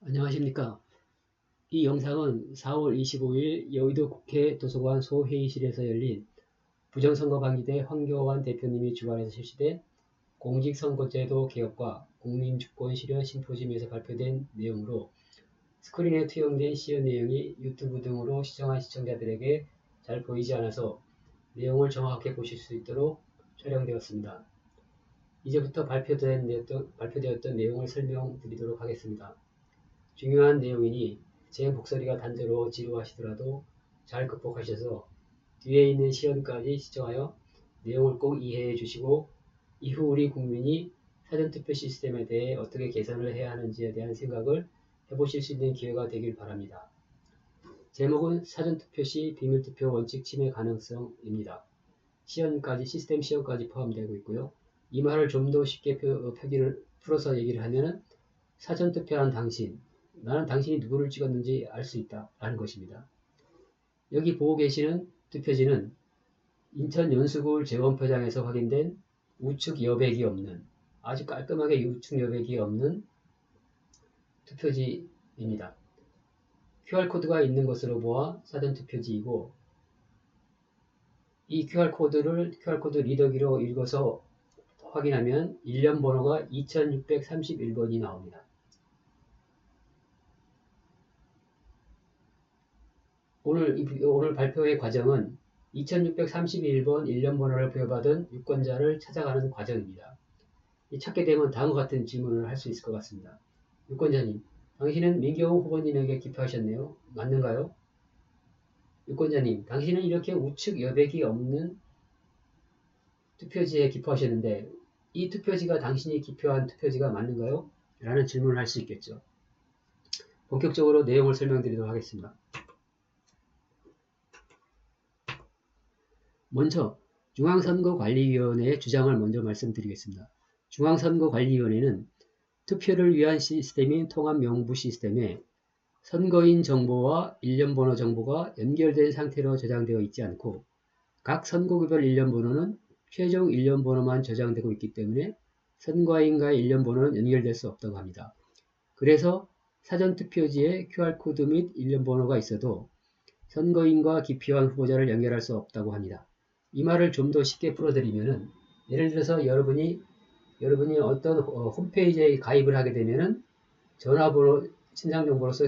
안녕하십니까. 이 영상은 4월 25일 여의도 국회 도서관 소회의실에서 열린 부정선거방지대 황교안 대표님이 주관해서 실시된 공직선거제도 개혁과 국민주권 실현 심포지엄에서 발표된 내용으로 스크린에 투영된 시연 내용이 유튜브 등으로 시청한 시청자들에게 잘 보이지 않아서 내용을 정확하게 보실 수 있도록 촬영되었습니다. 이제부터 발표되었던 내용을 설명드리도록 하겠습니다. 중요한 내용이니 제 목소리가 단조로 지루하시더라도 잘 극복하셔서 뒤에 있는 시연까지 시청하여 내용을 꼭 이해해 주시고 이후 우리 국민이 사전투표 시스템에 대해 어떻게 개선을 해야 하는지에 대한 생각을 해보실 수 있는 기회가 되길 바랍니다. 제목은 사전투표 시 비밀투표 원칙 침해 가능성입니다. 시스템 시연까지 포함되고 있고요. 이 말을 좀 더 쉽게 풀어서 얘기를 하면 사전투표한 당신, 나는 당신이 누구를 찍었는지 알 수 있다 라는 것입니다. 여기 보고 계시는 투표지는 인천 연수구울 재원표장에서 확인된 우측 여백이 없는, 아주 깔끔하게 우측 여백이 없는 투표지입니다. QR코드가 있는 것으로 보아 사전투표지이고, 이 QR코드 리더기로 읽어서 확인하면 일련 번호가 2631번이 나옵니다. 오늘 발표의 과정은 2631번 일련 번호를 부여받은 유권자를 찾아가는 과정입니다. 찾게 되면 다음과 같은 질문을 할 수 있을 것 같습니다. 유권자님, 당신은 민경호 후보님에게 기표하셨네요. 맞는가요? 유권자님, 당신은 이렇게 우측 여백이 없는 투표지에 기표하셨는데 이 투표지가 당신이 기표한 투표지가 맞는가요? 라는 질문을 할 수 있겠죠. 본격적으로 내용을 설명드리도록 하겠습니다. 먼저 중앙선거관리위원회의 주장을 먼저 말씀드리겠습니다. 중앙선거관리위원회는 투표를 위한 시스템인 통합명부 시스템에 선거인 정보와 일련번호 정보가 연결된 상태로 저장되어 있지 않고 각 선거구별 일련번호는 최종 일련번호만 저장되고 있기 때문에 선거인과의 일련번호는 연결될 수 없다고 합니다. 그래서 사전투표지에 QR코드 및 일련번호가 있어도 선거인과 기표한 후보자를 연결할 수 없다고 합니다. 이 말을 좀 더 쉽게 풀어드리면은, 예를 들어서 여러분이 어떤 홈페이지에 가입을 하게 되면은 전화번호, 신상정보로서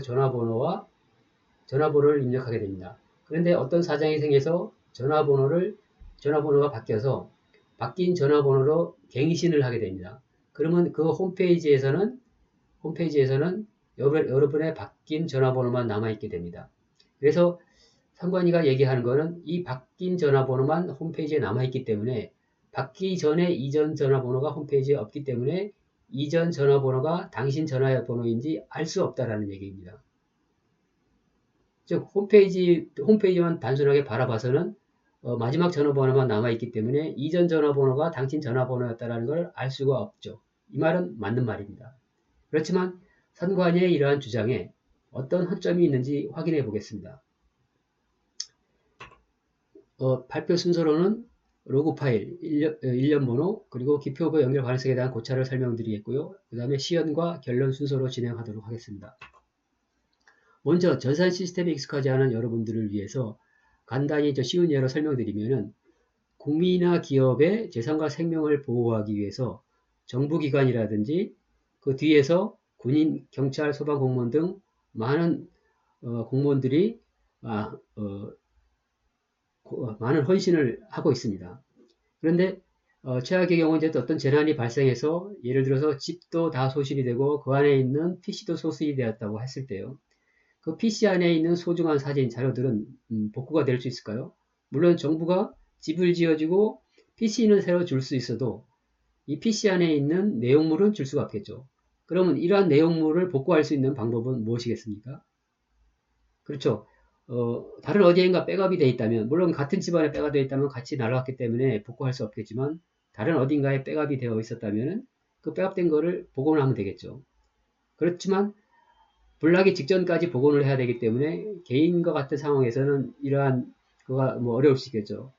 전화번호를 입력하게 됩니다. 그런데 어떤 사정이 생겨서 전화번호가 바뀌어서 바뀐 전화번호로 갱신을 하게 됩니다. 그러면 그 홈페이지에서는 여러분의 바뀐 전화번호만 남아있게 됩니다. 그래서 선관위가 얘기하는 거는 이 바뀐 전화번호만 홈페이지에 남아있기 때문에 받기 전에 이전 전화번호가 홈페이지에 없기 때문에 이전 전화번호가 당신 전화번호인지 알 수 없다라는 얘기입니다. 즉 홈페이지만 단순하게 바라봐서는 마지막 전화번호만 남아있기 때문에 이전 전화번호가 당신 전화번호였다는 걸 알 수가 없죠. 이 말은 맞는 말입니다. 그렇지만 선관위의 이러한 주장에 어떤 허점이 있는지 확인해 보겠습니다. 발표 순서로는 로그 파일, 일련 번호, 그리고 기표 후보 연결 가능성에 대한 고찰을 설명드리겠고요. 그 다음에 시연과 결론 순서로 진행하도록 하겠습니다. 먼저 전산 시스템에 익숙하지 않은 여러분들을 위해서 간단히 쉬운 예로 설명드리면은 국민이나 기업의 재산과 생명을 보호하기 위해서 정부기관이라든지 그 뒤에서 군인, 경찰, 소방공무원 등 많은 공무원들이 많은 헌신을 하고 있습니다. 그런데 최악의 경우는 이제 어떤 재난이 발생해서 예를 들어서 집도 다 소실이 되고 그 안에 있는 PC도 소실이 되었다고 했을 때요. 그 PC 안에 있는 소중한 사진, 자료들은 복구가 될 수 있을까요? 물론 정부가 집을 지어주고 PC는 새로 줄 수 있어도 이 PC 안에 있는 내용물은 줄 수가 없겠죠. 그러면 이러한 내용물을 복구할 수 있는 방법은 무엇이겠습니까? 그렇죠. 다른 어디인가 백업이 되어 있다면, 물론 같은 집안에 백업이 되어 있다면 같이 날아갔기 때문에 복구할 수 없겠지만, 다른 어딘가에 백업이 되어 있었다면 그 백업된 거를 복원을 하면 되겠죠. 그렇지만 불나기 직전까지 복원을 해야 되기 때문에 개인과 같은 상황에서는 이러한 거가 어려울 수 있겠죠.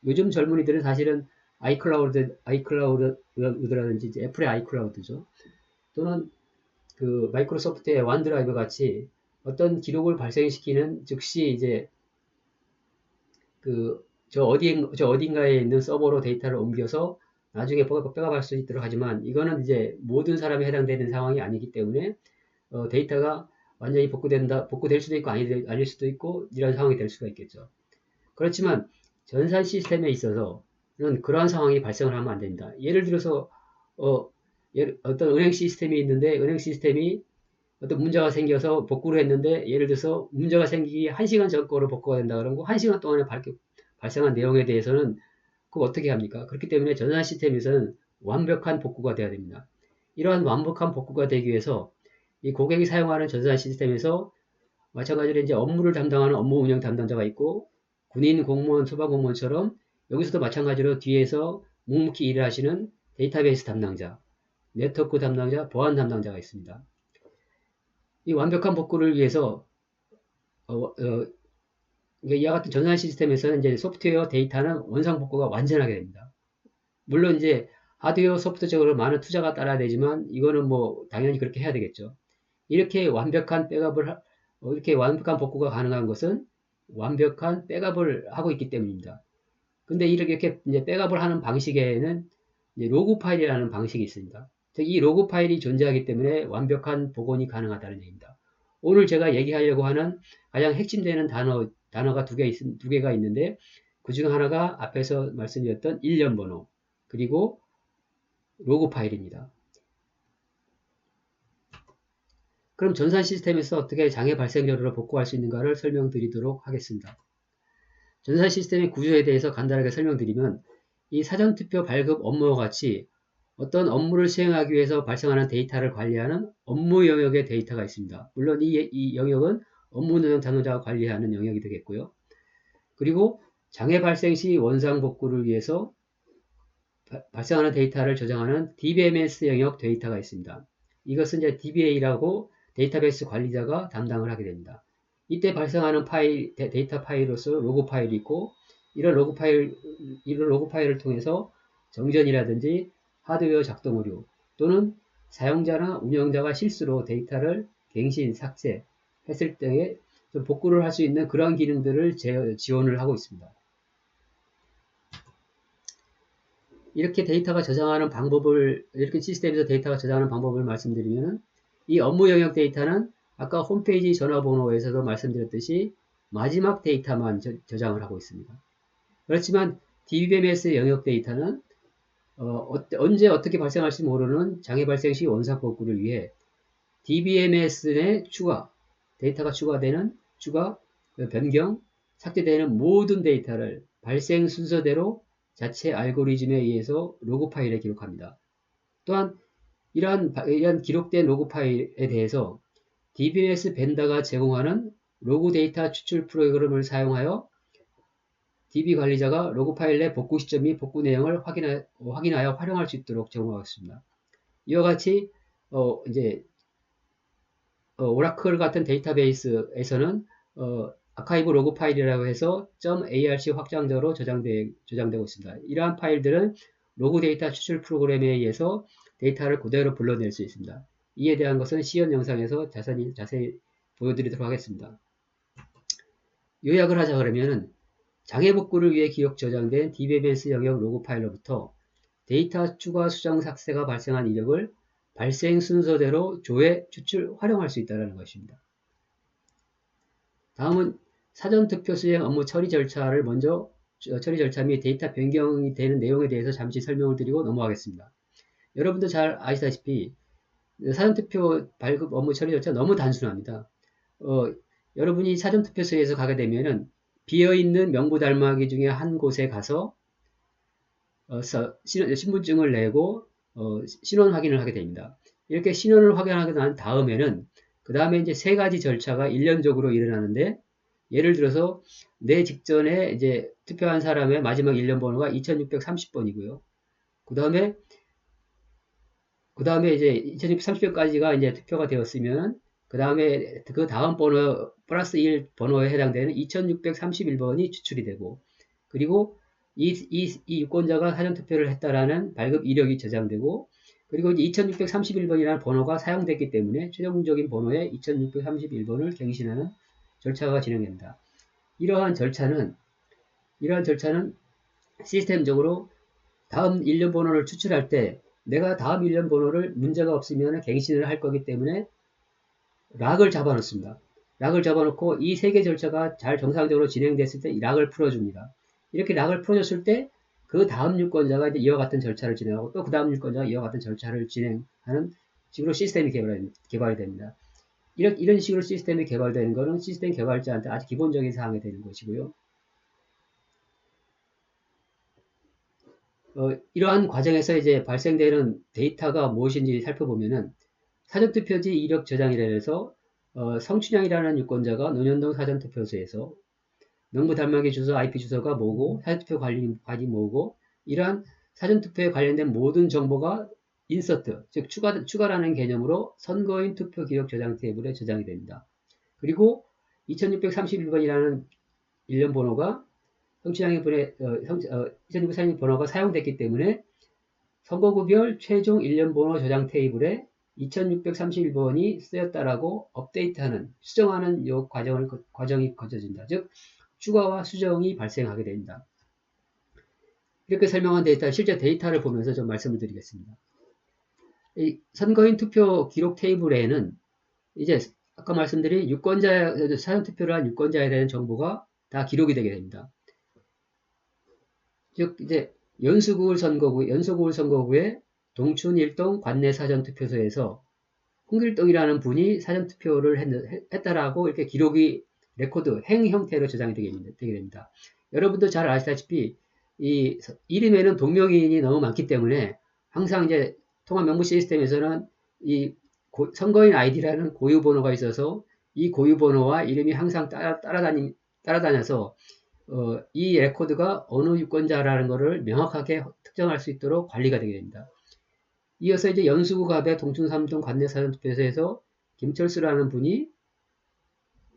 요즘 젊은이들은 사실은 아이클라우드라든지 애플의 아이클라우드죠. 또는 그 마이크로소프트의 원드라이브 같이 어떤 기록을 발생시키는 즉시 이제 저 어딘가에 있는 서버로 데이터를 옮겨서 나중에 백업할 수 있도록 하지만 이거는 이제 모든 사람이 해당되는 상황이 아니기 때문에 데이터가 완전히 복구될 수도 있고 아닐 수도 있고 이런 상황이 될 수가 있겠죠. 그렇지만 전산 시스템에 있어서는 그러한 상황이 발생을 하면 안 됩니다. 예를 들어서 어떤 은행 시스템이 있는데 은행 시스템이 어떤 문제가 생겨서 복구를 했는데 예를 들어서 문제가 생기기 1시간 전 거로 복구가 된다 그러고 1시간 동안에 발생한 내용에 대해서는 그거 어떻게 합니까? 그렇기 때문에 전산 시스템에서는 완벽한 복구가 돼야 됩니다. 이러한 완벽한 복구가 되기 위해서 이 고객이 사용하는 전산 시스템에서 마찬가지로 이제 업무를 담당하는 업무 운영 담당자가 있고 군인, 공무원, 소방공무원처럼 여기서도 마찬가지로 뒤에서 묵묵히 일을 하시는 데이터베이스 담당자, 네트워크 담당자, 보안 담당자가 있습니다. 이 완벽한 복구를 위해서 이와 같은 전산 시스템에서는 이제 소프트웨어 데이터는 원상 복구가 완전하게 됩니다. 물론 이제 하드웨어 소프트적으로 많은 투자가 따라야 되지만 이거는 뭐 당연히 그렇게 해야 되겠죠. 이렇게 완벽한 이렇게 완벽한 복구가 가능한 것은 완벽한 백업을 하고 있기 때문입니다. 근데 이렇게 이제 백업을 하는 방식에는 이제 로그 파일이라는 방식이 있습니다. 즉, 이 로그 파일이 존재하기 때문에 완벽한 복원이 가능하다는 얘기입니다. 오늘 제가 얘기하려고 하는 가장 핵심되는 단어가 두 개가 있는데 그 중 하나가 앞에서 말씀드렸던 일련 번호 그리고 로그 파일입니다. 그럼 전산 시스템에서 어떻게 장애 발생 여부를 복구할 수 있는가를 설명드리도록 하겠습니다. 전산 시스템의 구조에 대해서 간단하게 설명드리면 이 사전투표 발급 업무와 같이 어떤 업무를 수행하기 위해서 발생하는 데이터를 관리하는 업무 영역의 데이터가 있습니다. 물론 이 영역은 업무 운영 담당자가 관리하는 영역이 되겠고요. 그리고 장애 발생 시 원상 복구를 위해서 발생하는 데이터를 저장하는 DBMS 영역 데이터가 있습니다. 이것은 이제 DBA라고 데이터베이스 관리자가 담당을 하게 됩니다. 이때 발생하는 데이터 파일로서 로그 파일이 있고 이런 로그 파일을 통해서 정전이라든지 하드웨어 작동 오류 또는 사용자나 운영자가 실수로 데이터를 갱신, 삭제했을 때에 좀 복구를 할 수 있는 그런 기능들을 지원을 하고 있습니다. 이렇게 이렇게 시스템에서 데이터가 저장하는 방법을 말씀드리면 이 업무 영역 데이터는 아까 홈페이지 전화번호에서도 말씀드렸듯이 마지막 데이터만 저장을 하고 있습니다. 그렇지만 DBMS 영역 데이터는 언제 어떻게 발생할지 모르는 장애 발생 시 원상 복구를 위해 DBMS 내 데이터가 추가되는 변경, 삭제되는 모든 데이터를 발생 순서대로 자체 알고리즘에 의해서 로그 파일에 기록합니다. 또한 이러한 기록된 로그 파일에 대해서 DBMS 벤더가 제공하는 로그 데이터 추출 프로그램을 사용하여 DB 관리자가 로그 파일 내 복구 시점 및 복구 내용을 확인하여 활용할 수 있도록 제공하고 있습니다. 이와 같이 오라클 같은 데이터베이스에서는 아카이브 로그 파일이라고 해서 .arc 확장자로 저장되고 있습니다. 이러한 파일들은 로그 데이터 추출 프로그램에 의해서 데이터를 그대로 불러낼 수 있습니다. 이에 대한 것은 시연 영상에서 자세히 보여드리도록 하겠습니다. 요약을 하자 그러면은 장애 복구를 위해 기록 저장된 DBMS 영역 로그 파일로부터 데이터 추가 수정 삭제가 발생한 이력을 발생 순서대로 조회, 추출, 활용할 수 있다는 것입니다. 다음은 사전투표 수행 업무 처리 절차 및 데이터 변경이 되는 내용에 대해서 잠시 설명을 드리고 넘어가겠습니다. 여러분도 잘 아시다시피 사전투표 발급 업무 처리 절차 너무 단순합니다. 여러분이 사전투표소에서 가게 되면은 비어있는 명부 달마기 중에 한 곳에 가서 신분증을 내고 신원 확인을 하게 됩니다. 이렇게 신원을 확인하고 난 다음에는 그 다음에 이제 세 가지 절차가 일련적으로 일어나는데 예를 들어서 내 직전에 이제 투표한 사람의 마지막 일련 번호가 2630번이고요. 그 다음에 이제 2630번까지가 이제 투표가 되었으면 그 다음 번호 플러스 1 번호에 해당되는 2631번이 추출이 되고 그리고 이 유권자가 사전투표를 했다라는 발급 이력이 저장되고 그리고 이제 2631번이라는 번호가 사용됐기 때문에 최종적인 번호에 2631번을 갱신하는 절차가 진행됩니다. 이러한 절차는 시스템적으로 다음 일련 번호를 추출할 때 내가 다음 일련 번호를 문제가 없으면 갱신을 할 거기 때문에 락을 잡아 놓습니다. 락을 잡아 놓고 이 세 개 절차가 잘 정상적으로 진행됐을 때 이 락을 풀어줍니다. 이렇게 락을 풀어줬을 때 그 다음 유권자가 이제 이와 같은 절차를 진행하고 또 그 다음 유권자가 이와 같은 절차를 진행하는 식으로 시스템이 개발이 됩니다. 이런 식으로 시스템이 개발되는 것은 시스템 개발자한테 아주 기본적인 사항이 되는 것이고요. 이러한 과정에서 이제 발생되는 데이터가 무엇인지 살펴보면은 사전투표지 이력 저장이라 해서 성춘향이라는 유권자가 논현동 사전투표소에서 명부 달막이 주소, IP 주소가 뭐고 사전투표 관리 뭐고 이러한 사전투표에 관련된 모든 정보가 인서트, 즉 추가라는 개념으로 선거인 투표 기록 저장 테이블에 저장이 됩니다. 그리고 2631번이라는 일련 번호가 성춘향의 2631 번호가 사용됐기 때문에 선거구별 최종 일련 번호 저장 테이블에 2631번이 쓰였다라고 업데이트하는, 수정하는 요 과정이 거쳐진다. 즉, 추가와 수정이 발생하게 됩니다. 이렇게 설명한 데이터, 실제 데이터를 보면서 좀 말씀을 드리겠습니다. 이 선거인 투표 기록 테이블에는 이제 아까 말씀드린 사전투표를 한 유권자에 대한 정보가 다 기록이 되게 됩니다. 즉, 이제 연수구울 선거구에 동춘 일동 관내 사전투표소에서 홍길동이라는 분이 사전투표를 했다라고 이렇게 기록이 레코드, 행 형태로 저장이 되게 됩니다. 여러분도 잘 아시다시피 이 이름에는 동명이인이 너무 많기 때문에 항상 이제 통합 명부 시스템에서는 이 선거인 아이디라는 고유 번호가 있어서 이 고유 번호와 이름이 항상 따라다녀서 이 레코드가 어느 유권자라는 것을 명확하게 특정할 수 있도록 관리가 되게 됩니다. 이어서 이제 연수구 갑의 동춘 3동 관내 사전투표소에서 김철수라는 분이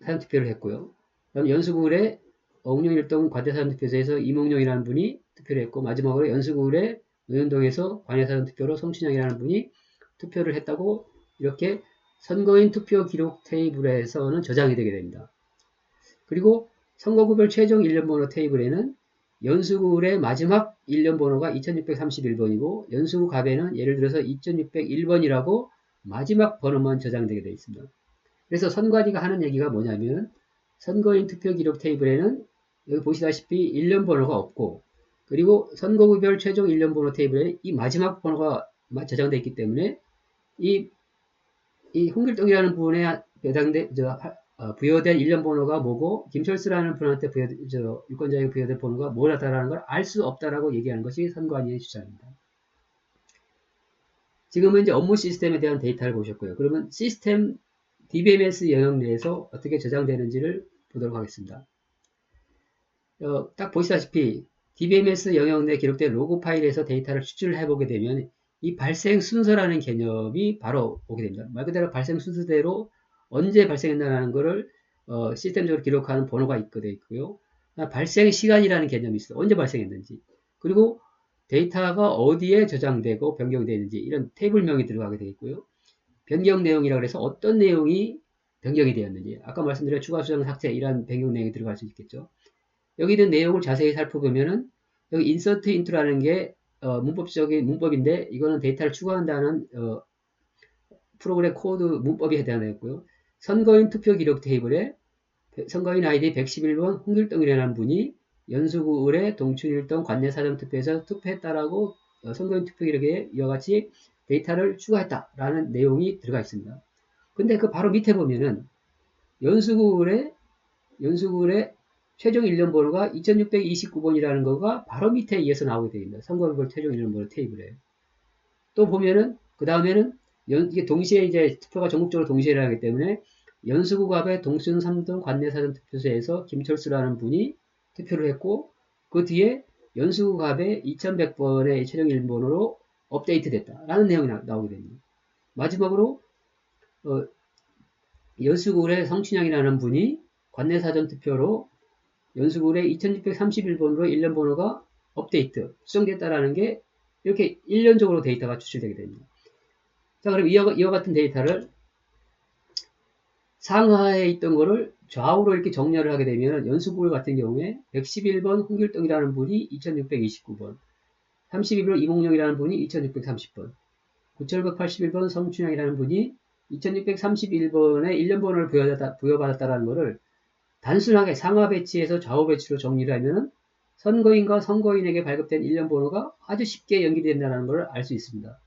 사전투표를 했고요. 그다음 연수구의 옥룡 1동 관내 사전투표소에서 이몽룡이라는 분이 투표를 했고, 마지막으로 연수구의 노현동에서 관내 사전투표로 송춘영이라는 분이 투표를 했다고 이렇게 선거인 투표 기록 테이블에서는 저장이 되게 됩니다. 그리고 선거구별 최종 일련번호 테이블에는 연수구의 마지막 일련번호가 2631번이고 연수구 갑에는 예를 들어서 2601번이라고 마지막 번호만 저장되게 되어 있습니다. 그래서 선관위가 하는 얘기가 뭐냐면 선거인 투표 기록 테이블에는 여기 보시다시피 일련번호가 없고 그리고 선거구별 최종 일련번호 테이블에 이 마지막 번호가 저장되어 있기 때문에 이 홍길동이라는 분에 부여된 일련 번호가 뭐고 김철수라는 분한테 유권자에게 부여된 번호가 뭐라다라는 걸 알 수 없다라고 얘기하는 것이 선관위의 주장입니다. 지금은 이제 업무 시스템에 대한 데이터를 보셨고요. 그러면 시스템 DBMS 영역 내에서 어떻게 저장되는지를 보도록 하겠습니다. 딱 보시다시피 DBMS 영역 내 기록된 로그 파일에서 데이터를 추출을 해보게 되면 이 발생 순서라는 개념이 바로 오게 됩니다. 말 그대로 발생 순서대로 언제 발생했나라는 것을 시스템적으로 기록하는 번호가 있게 있고요. 발생 시간이라는 개념이 있어요. 언제 발생했는지. 그리고 데이터가 어디에 저장되고 변경되는지 이런 테이블명이 들어가게 되어 있고요. 변경 내용이라고 해서 어떤 내용이 변경이 되었는지. 아까 말씀드린 추가 수정 삭제 이런 변경 내용이 들어갈 수 있겠죠. 여기 있는 내용을 자세히 살펴보면은 여기 insert into라는 게 문법적인 문법인데 이거는 데이터를 추가한다는 프로그램 코드 문법이 해당되었고요. 선거인 투표 기록 테이블에 선거인 아이디 111번 홍길동이라는 분이 연수구 을의 동춘일동 관내 사전투표에서 투표했다라고 선거인 투표 기록에 이와 같이 데이터를 추가했다라는 내용이 들어가 있습니다. 근데 그 바로 밑에 보면은 연수구 을의 최종 일련 번호가 2629번이라는 거가 바로 밑에 이어서 나오게 됩니다. 선거구별 최종 일련 번호 테이블에. 또 보면은 그 다음에는 이게 동시에 이제 투표가 전국적으로 동시에 일어나기 때문에 연수구 갑의 동춘 3동 관내 사전 투표소에서 김철수라는 분이 투표를 했고 그 뒤에 연수구 갑의 2100번의 최종 일련 번호로 업데이트 됐다라는 내용이 나오게 됩니다. 마지막으로 연수구의 성춘향이라는 분이 관내 사전 투표로 연수구의 2631번으로 일련 번호가 업데이트, 수정됐다라는 게 이렇게 일련적으로 데이터가 추출되게 됩니다. 자, 그럼 이와 같은 데이터를 상하에 있던 거를 좌우로 이렇게 정렬을 하게 되면 연수구글 같은 경우에 111번 홍길동이라는 분이 2629번, 32번 이몽룡이라는 분이 2630번, 9681번 성춘향이라는 분이 2631번에 1년번호를 부여받았다는 것을 단순하게 상하 배치에서 좌우 배치로 정리를 하면 선거인과 선거인에게 발급된 1년번호가 아주 쉽게 연결된다는 걸 알 수 있습니다.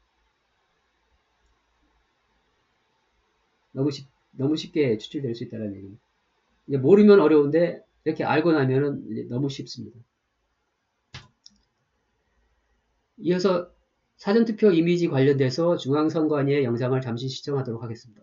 너무 쉽게 추출될 수 있다는 얘기입니다. 이제 모르면 어려운데 이렇게 알고 나면은 너무 쉽습니다. 이어서 사전투표 이미지 관련돼서 중앙선관위의 영상을 잠시 시청하도록 하겠습니다.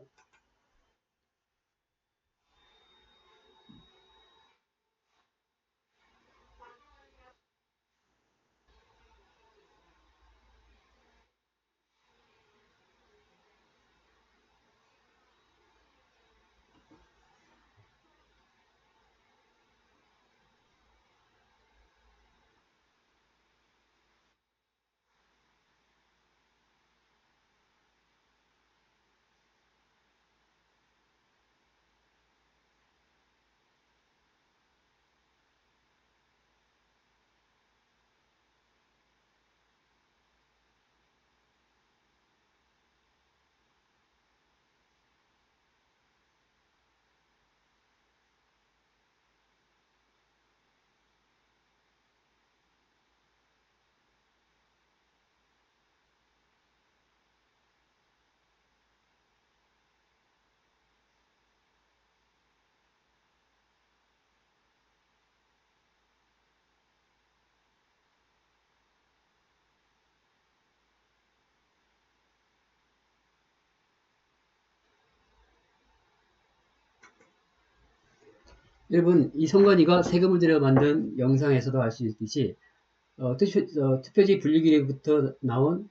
여러분, 이 선관위가 세금을 들여 만든 영상에서도 알 수 있듯이 투표지 분류기로부터 나온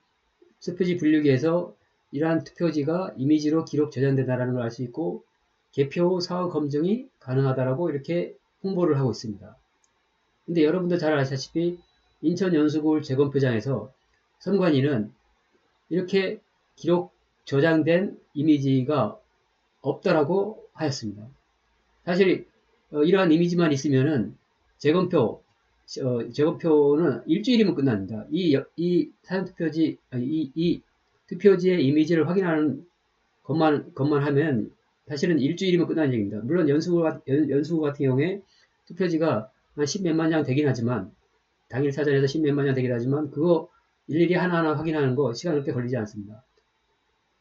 투표지 분류기에서 이러한 투표지가 이미지로 기록 저장된다는 걸 알 수 있고 개표 후 사후 검증이 가능하다라고 이렇게 홍보를 하고 있습니다. 근데 여러분도 잘 아시다시피 인천 연수구울 재검표장에서 선관위는 이렇게 기록 저장된 이미지가 없다라고 하였습니다. 사실 이러한 이미지만 있으면은 재검표는 일주일이면 끝납니다. 이 사전투표지, 이 투표지의 이미지를 확인하는 것만 하면 사실은 일주일이면 끝나는 얘기입니다. 물론 연수구 같은 경우에 투표지가 한 10몇만 장 되긴 하지만, 당일 사전에서 10몇만 장 되긴 하지만, 그거 일일이 하나하나 확인하는 거 시간 그렇게 걸리지 않습니다.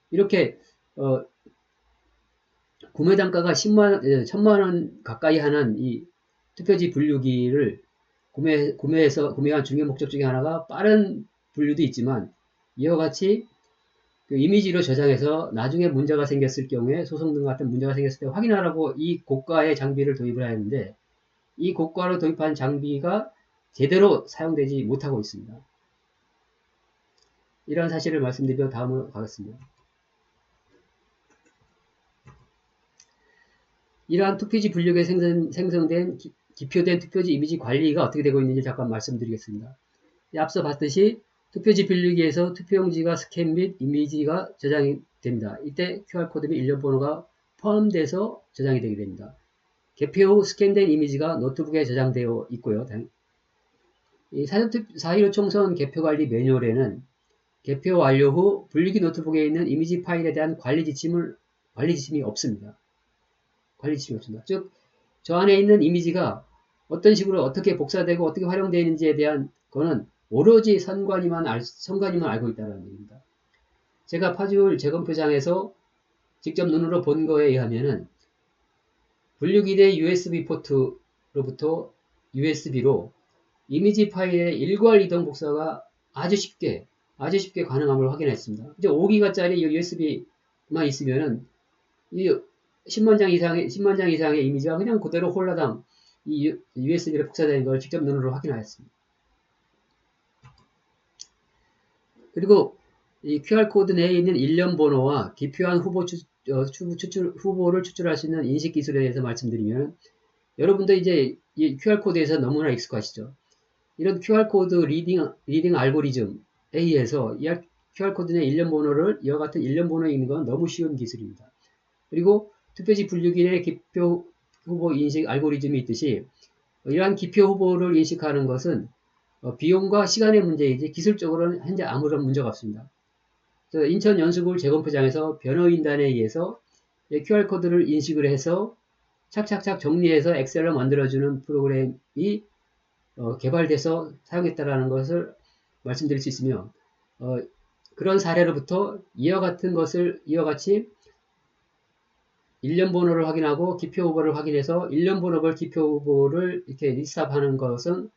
이렇게, 구매 단가가 1000만원 가까이 하는 이 투표지 분류기를 구매한 중요 목적 중에 하나가 빠른 분류도 있지만, 이와 같이 그 이미지로 저장해서 나중에 문제가 생겼을 경우에 소송 등 같은 문제가 생겼을 때 확인하라고 이 고가의 장비를 도입을 해야 하는데, 이 고가로 도입한 장비가 제대로 사용되지 못하고 있습니다. 이러한 사실을 말씀드리며 다음으로 가겠습니다. 이러한 투표지 분류에 생성된 기표된 투표지 이미지 관리가 어떻게 되고 있는지 잠깐 말씀드리겠습니다. 앞서 봤듯이 투표지 분류기에서 투표용지가 스캔 및 이미지가 저장이 됩니다. 이때 QR코드 및 일련번호가 포함돼서 저장이 되게 됩니다. 개표 후 스캔된 이미지가 노트북에 저장되어 있고요. 이 4.15 총선 개표관리 매뉴얼에는 개표 완료 후 분류기 노트북에 있는 이미지 파일에 대한 관리 지침이 없습니다. 즉, 저 안에 있는 이미지가 어떤 식으로 어떻게 복사되고 어떻게 활용되어 있는지에 대한 거는 오로지 선관위만 알고 있다는 얘기입니다. 제가 파주울 재검표장에서 직접 눈으로 본 거에 의하면은 분류기대 USB 포트로부터 USB로 이미지 파일의 일괄 이동 복사가 아주 쉽게 가능함을 확인했습니다. 이제 5기가짜리 USB만 있으면은 이 10만 장 이상의 이미지가 그냥 그대로 홀라당 이 USB로 복사되는 걸 직접 눈으로 확인하였습니다. 그리고 이 QR코드 내에 있는 일련 번호와 기표한 후보를 추출할 수 있는 인식 기술에 대해서 말씀드리면, 여러분들 이제 이 QR코드에서 너무나 익숙하시죠. 이런 QR코드 리딩 알고리즘에 의해서 이 QR코드 내 일련 번호를 이와 같은 일련 번호에 있는 건 너무 쉬운 기술입니다. 그리고 투표지 분류기의 기표 후보 인식 알고리즘이 있듯이 이러한 기표 후보를 인식하는 것은 비용과 시간의 문제이지 기술적으로는 현재 아무런 문제가 없습니다. 인천 연수구를 재검표장에서 변호인단에 의해서 QR코드를 인식을 해서 착착착 정리해서 엑셀로 만들어주는 프로그램이 개발돼서 사용했다라는 것을 말씀드릴 수 있으며 그런 사례로부터 이와 같이 일련 번호를 확인하고 기표 후보를 확인해서 일련 번호별 기표 후보를 이렇게 리스트업하는 것은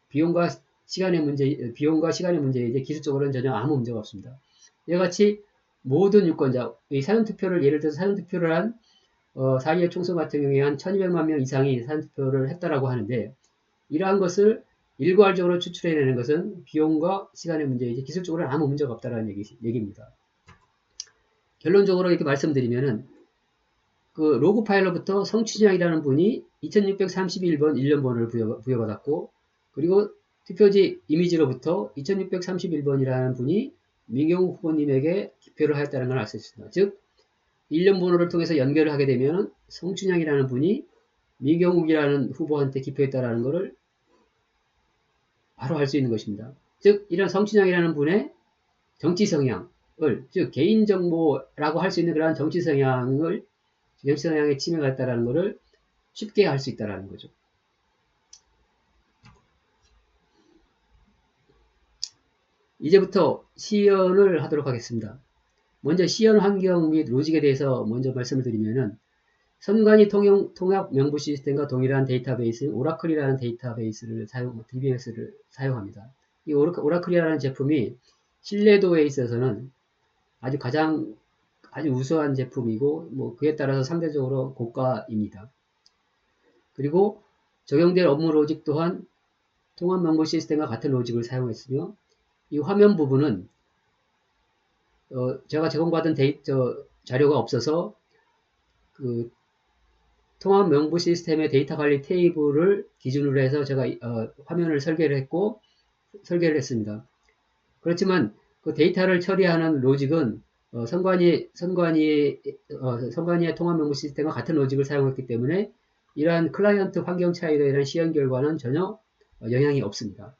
비용과 시간의 문제이지 기술적으로는 전혀 아무 문제가 없습니다. 이와 같이 모든 유권자, 이 사전투표를 예를 들어서 사전투표를 한 4.25 총선 같은 경우에 한 1200만 명 이상이 사전투표를 했다라고 하는데 이러한 것을 일괄적으로 추출해내는 것은 비용과 시간의 문제이지 기술적으로는 아무 문제가 없다는 얘기입니다. 결론적으로 이렇게 말씀드리면은 그 로그 파일로부터 성춘향이라는 분이 2631번 일련번호를 부여받았고 그리고 투표지 이미지로부터 2631번이라는 분이 민경욱 후보님에게 기표를 하였다는 걸 알 수 있습니다. 즉 일련번호를 통해서 연결을 하게 되면 성춘향이라는 분이 민경욱이라는 후보한테 기표했다는 것을 바로 알 수 있는 것입니다. 즉 이런 성춘향이라는 분의 정치 성향을 즉 개인정보라고 할 수 있는 그러한 정치 성향에 침해가 있다는 것을 쉽게 알 수 있다는 거죠. 이제부터 시연을 하도록 하겠습니다. 먼저 시연 환경 및 로직에 대해서 먼저 말씀을 드리면은 선관위 통합 명부 시스템과 동일한 데이터베이스인 오라클이라는 데이터베이스를 DBMS를 사용합니다. 이 오라클이라는 제품이 신뢰도에 있어서는 아주 우수한 제품이고 뭐 그에 따라서 상대적으로 고가입니다. 그리고 적용될 업무 로직 또한 통합 명부 시스템과 같은 로직을 사용했으며 이 화면 부분은 제가 제공받은 자료가 없어서 그 통합 명부 시스템의 데이터 관리 테이블을 기준으로 해서 제가 화면을 설계를 했습니다. 그렇지만 그 데이터를 처리하는 로직은 선관위의 통합 명부 시스템과 같은 로직을 사용했기 때문에 이러한 클라이언트 환경 차이로 인한 시연 결과는 전혀 영향이 없습니다.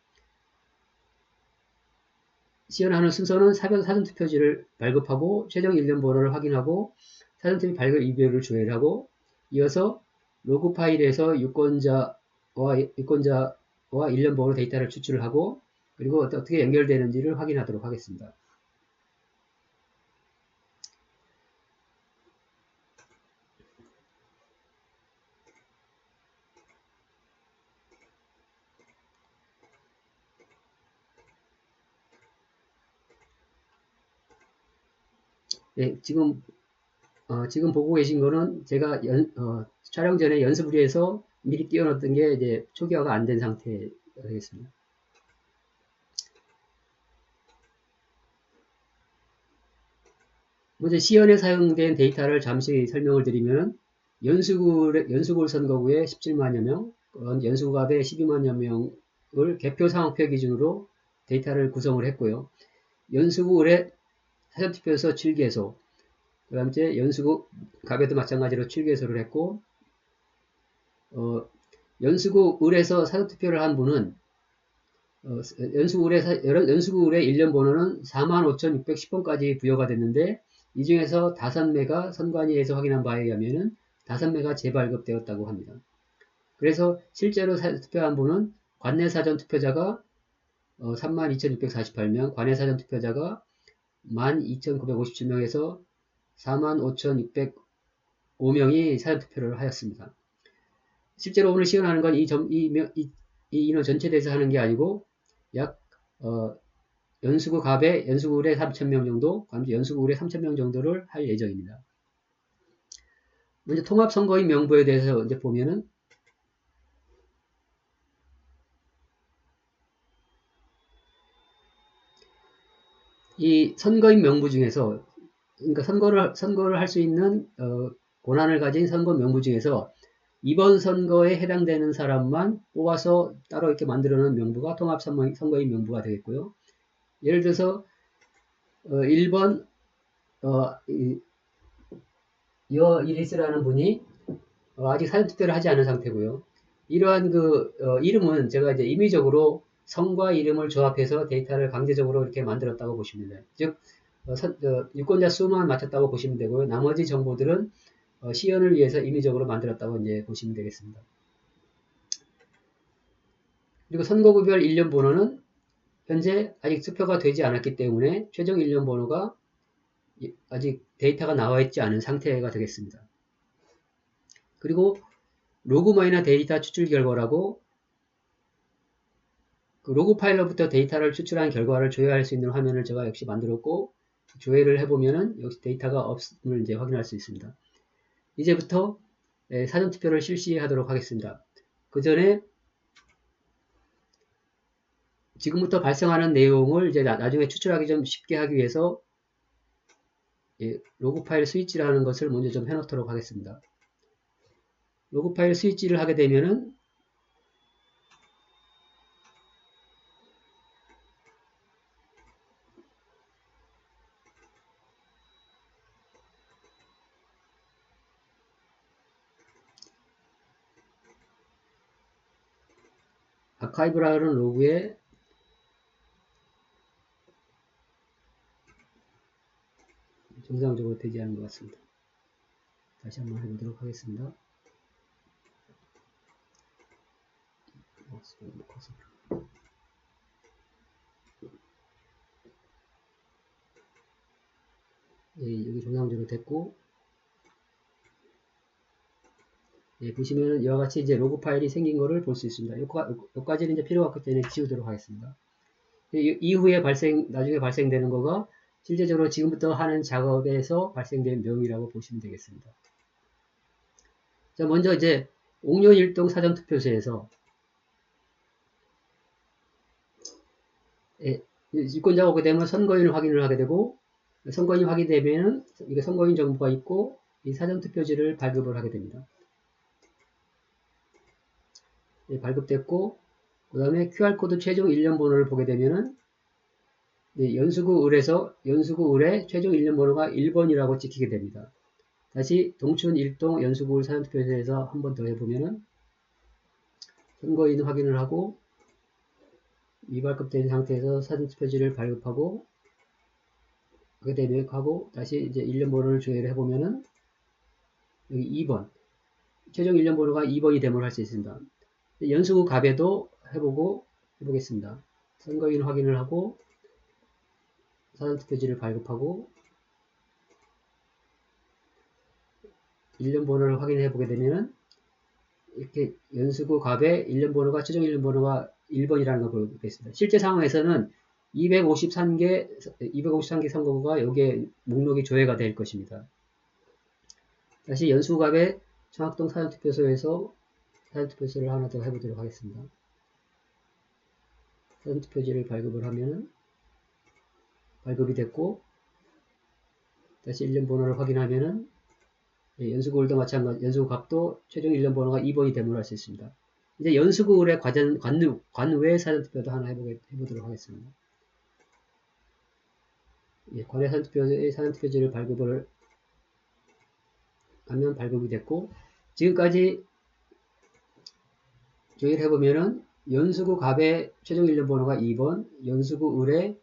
시연하는 순서는 사전투표지를 발급하고 최종 일련 번호를 확인하고 사전투표 발급 이별을 조회하고 이어서 로그 파일에서 유권자와 일련 번호 데이터를 추출을 하고 그리고 어떻게 연결되는지를 확인하도록 하겠습니다. 네, 지금 보고 계신 거는 제가 촬영 전에 연습을 위해서 미리 띄워놨던 게 이제 초기화가 안 된 상태 되겠습니다. 먼저 시연에 사용된 데이터를 잠시 설명을 드리면 연수구 선거구에 17만여 명, 연수구갑에 12만여 명을 개표 상황표 기준으로 데이터를 구성을 했고요. 연수구 을에 사전투표에서 7개소, 그 다음에 연수구 갑에도 마찬가지로 7개소를 했고 연수구 을에서 사전투표를 한 분은 연수구 을의 일련 번호는 45,610번까지 부여가 됐는데 이 중에서 5매가 선관위에서 확인한 바에 의하면 5매가 재발급되었다고 합니다. 그래서 실제로 투표한 분은 관내 사전 투표자가 32,648명, 관내 사전 투표자가 12,957명에서 45,605명이 사전투표를 하였습니다. 실제로 오늘 시연하는 건 이 인원 전체에 대해서 하는 게 아니고 약 연수구 갑에 연수구 을에 3,000명 정도, 연수구 을에 3,000명 정도를 할 예정입니다. 먼저 통합선거인 명부에 대해서 이제 보면은 이 선거인 명부 중에서 그러니까 선거를 할 수 있는 권한을 가진 선거 명부 중에서 이번 선거에 해당되는 사람만 뽑아서 따로 이렇게 만들어 놓은 명부가 통합선거인 명부가 되겠고요. 예를 들어서 1번 이리스라는 분이 아직 사전투표를 하지 않은 상태고요. 이러한 이름은 제가 이제 임의적으로 성과 이름을 조합해서 데이터를 강제적으로 이렇게 만들었다고 보시면 돼요. 즉, 유권자 수만 맞췄다고 보시면 되고요. 나머지 정보들은 시연을 위해서 임의적으로 만들었다고 이제 보시면 되겠습니다. 그리고 선거구별 일련 번호는 현재 아직 투표가 되지 않았기 때문에 최종 일련 번호가 아직 데이터가 나와 있지 않은 상태가 되겠습니다. 그리고 로그마이너 데이터 추출 결과라고 그 로그 파일로부터 데이터를 추출한 결과를 조회할 수 있는 화면을 제가 역시 만들었고 조회를 해보면은 역시 데이터가 없음을 이제 확인할 수 있습니다. 이제부터 사전투표를 실시하도록 하겠습니다. 그 전에 지금부터 발생하는 내용을 이제 나중에 추출하기 좀 쉽게 하기 위해서 로그 파일 스위치라는 것을 먼저 좀 해놓도록 하겠습니다. 로그 파일 스위치를 하게 되면은 아카이브라는 로그에 정상적으로 되지 않은 것 같습니다. 다시 한번 해보도록 하겠습니다. 여기 정상적으로 됐고, 보시면 이와 같이 이제 로그 파일이 생긴 거를 볼 수 있습니다. 여기까지는 이제 필요가 없기 때문에 지우도록 하겠습니다. 이후에 나중에 발생되는 거가 실제적으로 지금부터 하는 작업에서 발생된 내용이라고 보시면 되겠습니다. 자, 먼저 이제 옥년일동 사전투표소에서 유권자가 오게 되면 선거인을 확인을 하게 되고, 선거인이 확인되면은 이게 선거인 정보가 있고 이 사전투표지를 발급을 하게 됩니다. 발급됐고, 그 다음에 QR코드 최종 일련 번호를 보게 되면은 연수구 을의 최종 일련 번호가 1번이라고 찍히게 됩니다. 다시 동춘 일동 연수구 을 사전투표소에서 한 번 더 해보면은 선거인 확인을 하고 미발급된 상태에서 사전투표지를 발급하고 그게 되면 하고 다시 이제 일련 번호를 조회를 해보면은 여기 2번 최종 일련 번호가 2번이 됨을 할 수 있습니다. 연수구 갑에도 해보겠습니다. 선거인 확인을 하고 사전투표지를 발급하고 일련 번호를 확인해 보게 되면은 이렇게 연수구 갑의 일련 번호가 최종 일련 번호가 1번이라는 걸 보겠습니다. 실제 상황에서는 253개 선거구가 여기에 목록이 조회가 될 것입니다. 다시 연수갑의 청학동 사전투표소에서 사전투표소를 하나 더 해보도록 하겠습니다. 사전투표지를 발급을 하면은 발급이 됐고 다시 일련 번호를 확인하면은 연수구을도 마찬가지 연수구갑도 최종 일련 번호가 2번이 됨을 할 수 있습니다. 이제 연수구을의 관외 사전투표도 하나 해보도록 하겠습니다. 관외 사전투표지를 발급을 하면 발급이 됐고 지금까지 조회를 해보면은 연수구 갑의 최종 일련 번호가 2번, 연수구 을의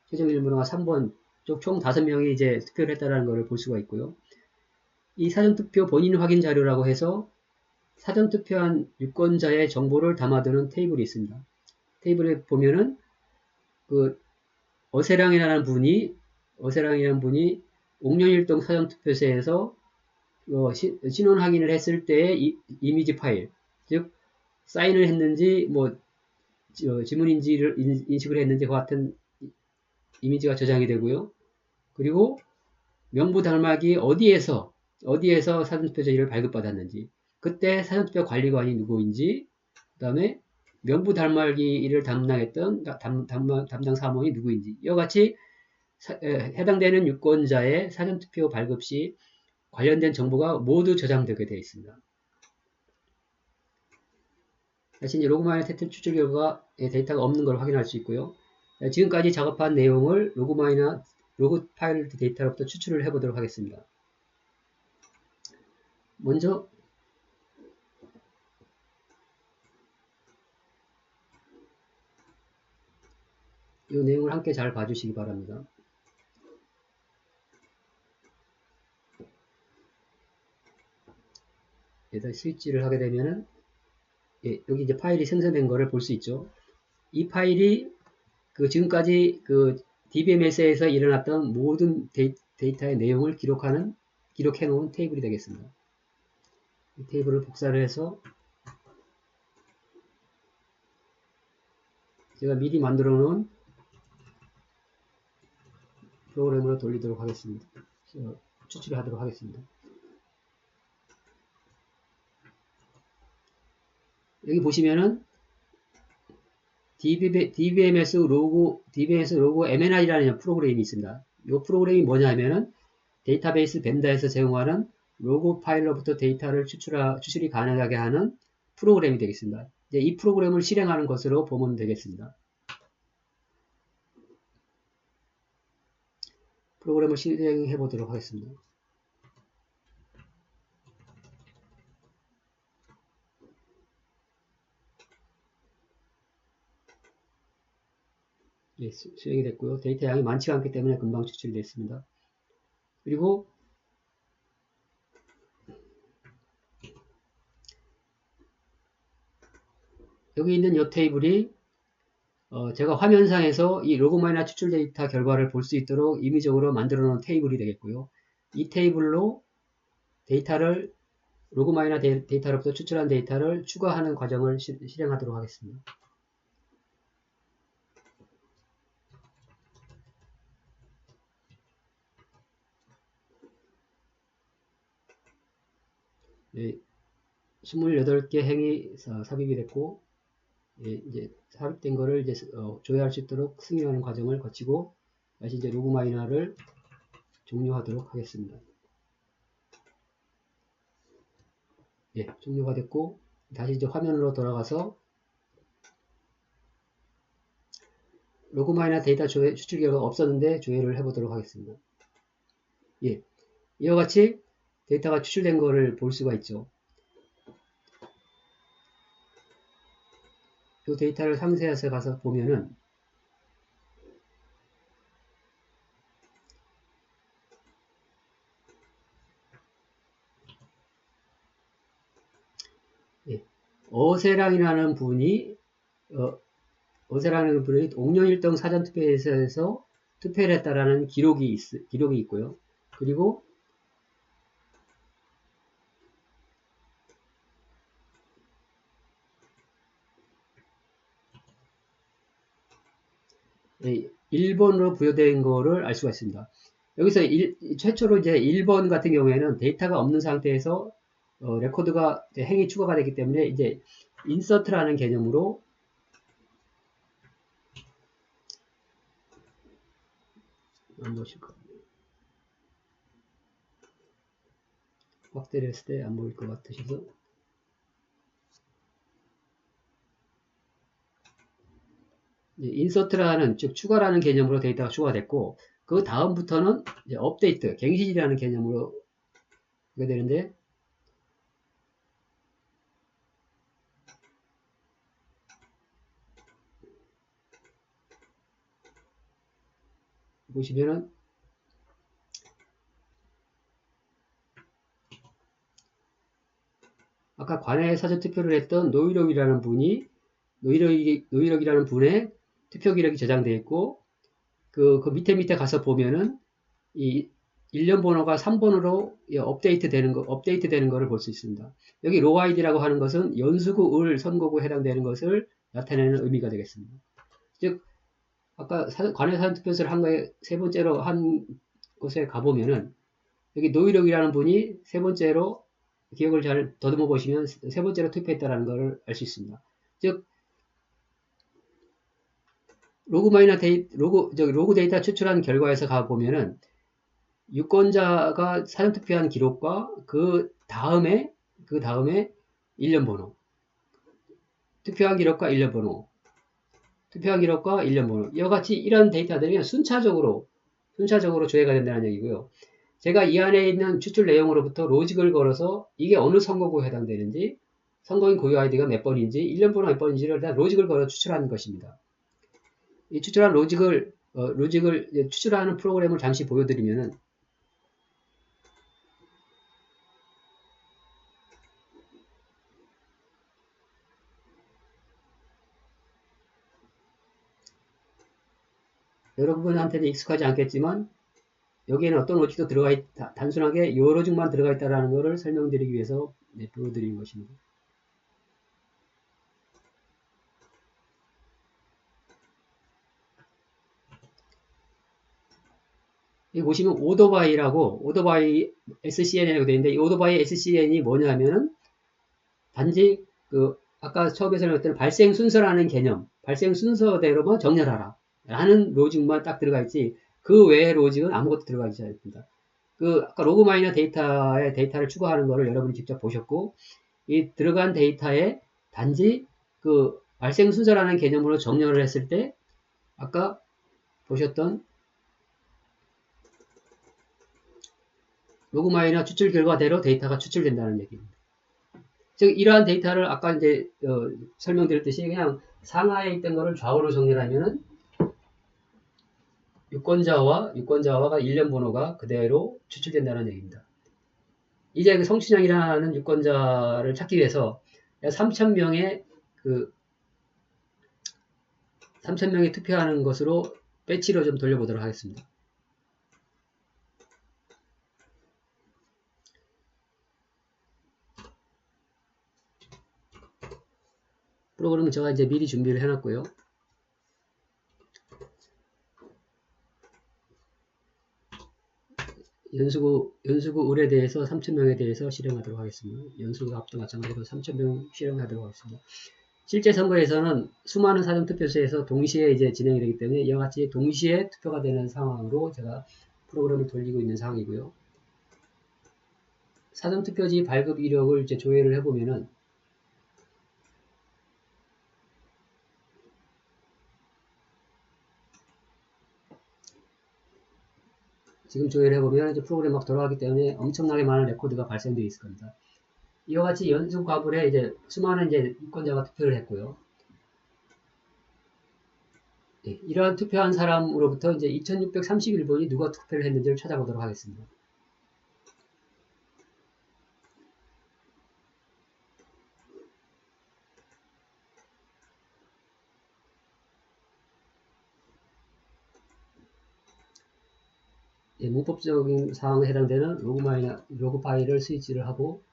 최종 일련 번호가 3번 총 5명이 이제 투표를 했다는 것을 볼 수가 있고요. 이 사전투표 본인 확인 자료라고 해서 사전투표한 유권자의 정보를 담아두는 테이블이 있습니다. 테이블에 보면은 어세랑이라는 분이 옥년일동 사전투표소에서 신원 확인을 했을 때의 이미지 파일, 즉 사인을 했는지 지문인지를 인식을 했는지 그 같은 이미지가 저장이 되고요. 그리고 명부 달막이 어디에서 사전투표지를 발급받았는지, 그때 사전투표 관리관이 누구인지, 그 다음에 명부 달막이를 담당했던 담당 사무원이 누구인지, 이와 같이 해당되는 유권자의 사전투표 발급 시 관련된 정보가 모두 저장되게 되어 있습니다. 다시 이제 로그마이너 데이터 추출 결과에 데이터가 없는 걸 확인할 수 있고요. 지금까지 작업한 내용을 로그마이너 로그 파일 데이터로부터 추출을 해보도록 하겠습니다. 먼저 이 내용을 함께 잘 봐주시기 바랍니다. 여기다 스위치를 하게 되면은 예, 여기 이제 파일이 생성된 거를 볼 수 있죠. 이 파일이 그 지금까지 그 DBMS에서 일어났던 모든 데이터의 내용을 기록해 놓은 테이블이 되겠습니다. 이 테이블을 복사를 해서 제가 미리 만들어 놓은 프로그램으로 돌리도록 하겠습니다. 추출을 하도록 하겠습니다. 여기 보시면은 DBMS 로고 MNI라는 프로그램이 있습니다. 이 프로그램이 뭐냐면은 데이터베이스 벤더에서 제공하는 로고 파일로부터 데이터를 추출이 가능하게 하는 프로그램이 되겠습니다. 이제 이 프로그램을 실행하는 것으로 보면 되겠습니다. 프로그램을 실행해 보도록 하겠습니다. 예, 수행이 됐고요. 데이터 양이 많지 않기 때문에 금방 추출이 됐습니다. 그리고 여기 있는 이 테이블이 제가 화면상에서 이 로그마이너 추출 데이터 결과를 볼 수 있도록 임의적으로 만들어 놓은 테이블이 되겠고요. 이 테이블로 데이터를 로그마이너 데이터로부터 추출한 데이터를 추가하는 과정을 실행하도록 하겠습니다. 예, 28개 행이 삽입이 됐고, 예, 이제 삽입된 거를 이제 조회할 수 있도록 승인하는 과정을 거치고 다시 이제 로그마이너를 종료하도록 하겠습니다. 예, 종료가 됐고 다시 이제 화면으로 돌아가서 로그마이너 데이터 추출 결과가 없었는데 조회를 해보도록 하겠습니다. 예, 이와 같이 데이터가 추출된 거를 볼 수가 있죠. 이 데이터를 상세해서 가서 보면은 예, 어세랑이라는 분이 옥년 1등 사전투표에서 투표를 했다라는 기록이 있고요. 그리고 예, 1번으로 부여된 거를 알 수가 있습니다. 여기서 최초로 이제 1번 같은 경우에는 데이터가 없는 상태에서 레코드가 행이 추가가 됐기 때문에 이제 인서트라는 개념으로 안 보실 것 같네요. 확대를 했을 때 안 보일 것 같으셔서 인서트라는 즉 추가라는 개념으로 데이터가 추가됐고 그 다음부터는 이제 업데이트, 갱신이라는 개념으로 하게 되는데 보시면은 아까 관외 사전투표를 했던 노이력이라는 분의 투표 기록이 저장되어 있고 그 밑에 가서 보면은 이 1년 번호가 3번으로 업데이트 되는 거를 볼 수 있습니다. 여기 로우 아이디라고 하는 것은 연수구 을 선거구에 해당되는 것을 나타내는 의미가 되겠습니다. 즉 아까 관외 사전투표를 한 거에 세 번째로 한 곳에 가보면은 여기 노이력이라는 분이 세 번째로 기억을 잘 더듬어 보시면 세 번째로 투표했다는 것을 알 수 있습니다. 즉 로그 데이터 추출한 결과에서 가보면은 유권자가 사전투표한 기록과 그 다음에 1년 번호, 투표한 기록과 1년 번호, 투표한 기록과 1년 번호 이와 같이 이런 데이터들이 순차적으로 순차적으로 조회가 된다는 얘기고요. 제가 이 안에 있는 추출 내용으로부터 로직을 걸어서 이게 어느 선거구에 해당되는지, 선거인 고유 아이디가 몇 번인지, 1년 번호 몇 번인지를 다 로직을 걸어 추출하는 것입니다. 이 추출한 로직을 추출하는 프로그램을 잠시 보여드리면은, 여러분한테는 익숙하지 않겠지만 여기에는 어떤 로직도 들어가 있다. 단순하게 이 로직만 들어가 있다는 것을 설명드리기 위해서 보여드리는 것입니다. 여기 보시면 오토바이 SCN이라고 되어 있는데 이 오토바이 SCN이 뭐냐 하면은 단지 아까 처음에 설명했던 발생 순서라는 개념, 발생 순서대로만 정렬하라 라는 로직만 딱 들어가 있지 그 외의 로직은 아무것도 들어가 있지 않습니다. 아까 로그 마이너 데이터를 추가하는 것을 여러분이 직접 보셨고 이 들어간 데이터에 단지 발생 순서라는 개념으로 정렬을 했을 때 아까 보셨던 로그 마이너 추출 결과대로 데이터가 추출된다는 얘기입니다. 즉 이러한 데이터를 아까 이제 설명드렸듯이 그냥 상하에 있던 거를 좌우로 정렬하면은 유권자와 1년 번호가 그대로 추출된다는 얘기입니다. 이제 성춘향이라는 유권자를 찾기 위해서 3,000명의 3,000명이 투표하는 것으로 배치로 좀 돌려보도록 하겠습니다. 프로그램은 제가 이제 미리 준비를 해놨고요. 연수구 을에 대해서 3,000명에 대해서 실행하도록 하겠습니다. 연수구 합도 마찬가지로 3,000명 실행하도록 하겠습니다. 실제 선거에서는 수많은 사전투표소에서 동시에 이제 진행이 되기 때문에 이와 같이 동시에 투표가 되는 상황으로 제가 프로그램을 돌리고 있는 상황이고요. 사전투표지 발급 이력을 이제 조회를 해보면은 지금 조회를 해보면 이제 프로그램 막 돌아가기 때문에 엄청나게 많은 레코드가 발생되어 있을 겁니다. 이와 같이 연수 과불에 이제 수많은 이제 유권자가 투표를 했고요. 네, 이러한 투표한 사람으로부터 이제 2631번이 누가 투표를 했는지를 찾아보도록 하겠습니다. 예, 문법적인 사항에 해당되는 로그 파일을 스위치를 하고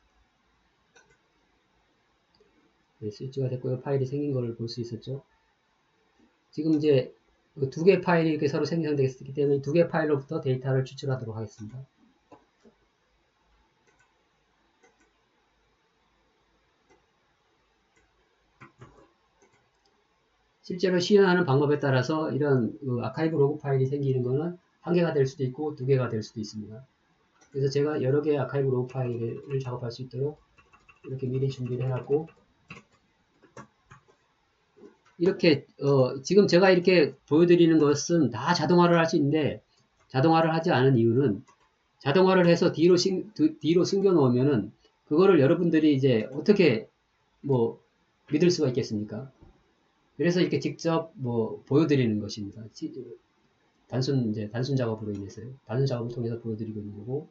네, 스위치가 됐고요. 파일이 생긴 것을 볼 수 있었죠. 지금 이제 두 개 파일이 이렇게 서로 생성되기 때문에 두 개 파일로부터 데이터를 추출하도록 하겠습니다. 실제로 시연하는 방법에 따라서 이런 아카이브 로그 파일이 생기는 것은 한 개가 될 수도 있고 두 개가 될 수도 있습니다. 그래서 제가 여러 개의 아카이브 로그 파일을 작업할 수 있도록 이렇게 미리 준비를 해놨고 이렇게 지금 제가 이렇게 보여드리는 것은 다 자동화를 할 수 있는데 자동화를 하지 않은 이유는 자동화를 해서 뒤로 숨겨 놓으면은 그거를 여러분들이 이제 어떻게 믿을 수가 있겠습니까? 그래서 이렇게 직접 보여드리는 것입니다. 단순 작업으로 인해서요. 단순 작업을 통해서 보여드리고 있는 거고.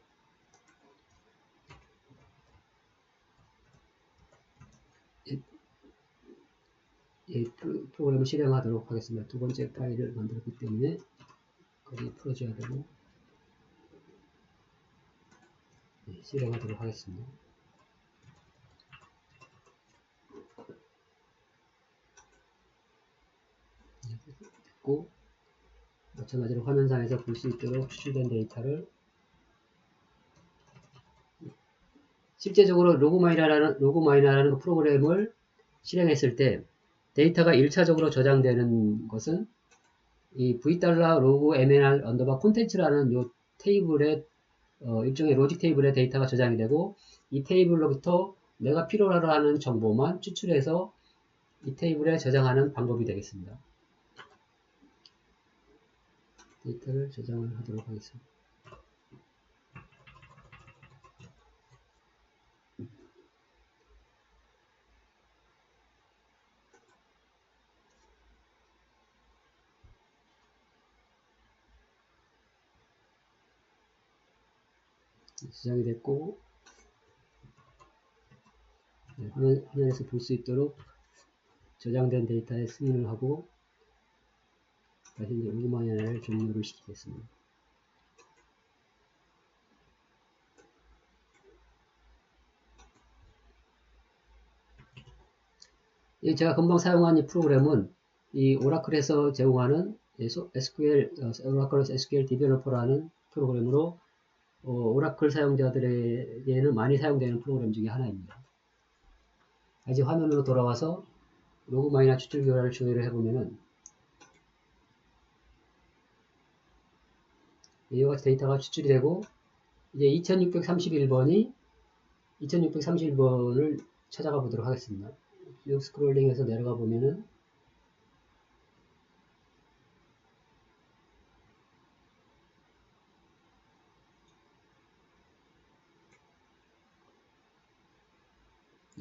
예, 프로그램을 실행하도록 하겠습니다. 두 번째 파일을 만들었기 때문에 거기 풀어줘야 되고 예, 실행하도록 하겠습니다. 됐고 마찬가지로 화면상에서 볼 수 있도록 추출된 데이터를 실제적으로 로그마이너라는 프로그램을 실행했을 때 데이터가 1차적으로 저장되는 것은 이 v$log_mnr_콘텐츠라는 요 테이블에 일종의 로직 테이블에 데이터가 저장이 되고 이 테이블로부터 내가 필요로 하는 정보만 추출해서 이 테이블에 저장하는 방법이 되겠습니다. 데이터를 저장을 하도록 하겠습니다. 저장이 됐고, 네, 화면에서 볼 수 있도록 저장된 데이터에 승인을 하고 다시 이제 로그마이너를 종료를 시키겠습니다. 제가 금방 사용한 이 프로그램은 이 오라클에서 제공하는 SQL, 오라클 SQL 디벨로퍼라는 프로그램으로 오라클 사용자들에게는 많이 사용되는 프로그램 중에 하나입니다. 이제 화면으로 돌아와서 로그마이너 추출 결과를 조회를 해보면은 이와 같이 데이터가 추출이 되고 이제 2631번을 찾아가 보도록 하겠습니다. 쭉 스크롤링해서 내려가 보면은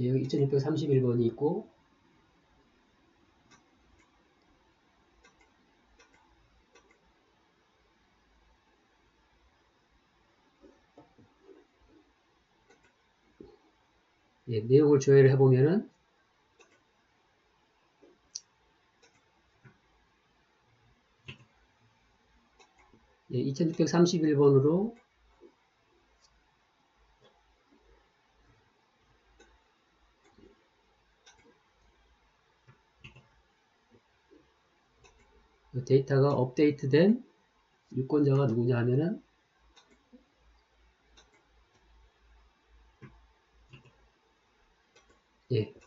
여기 2631번이 있고 내용을 조회를 해보면은 2631번으로 데이터가 업데이트된 유권자가 누구냐 하면은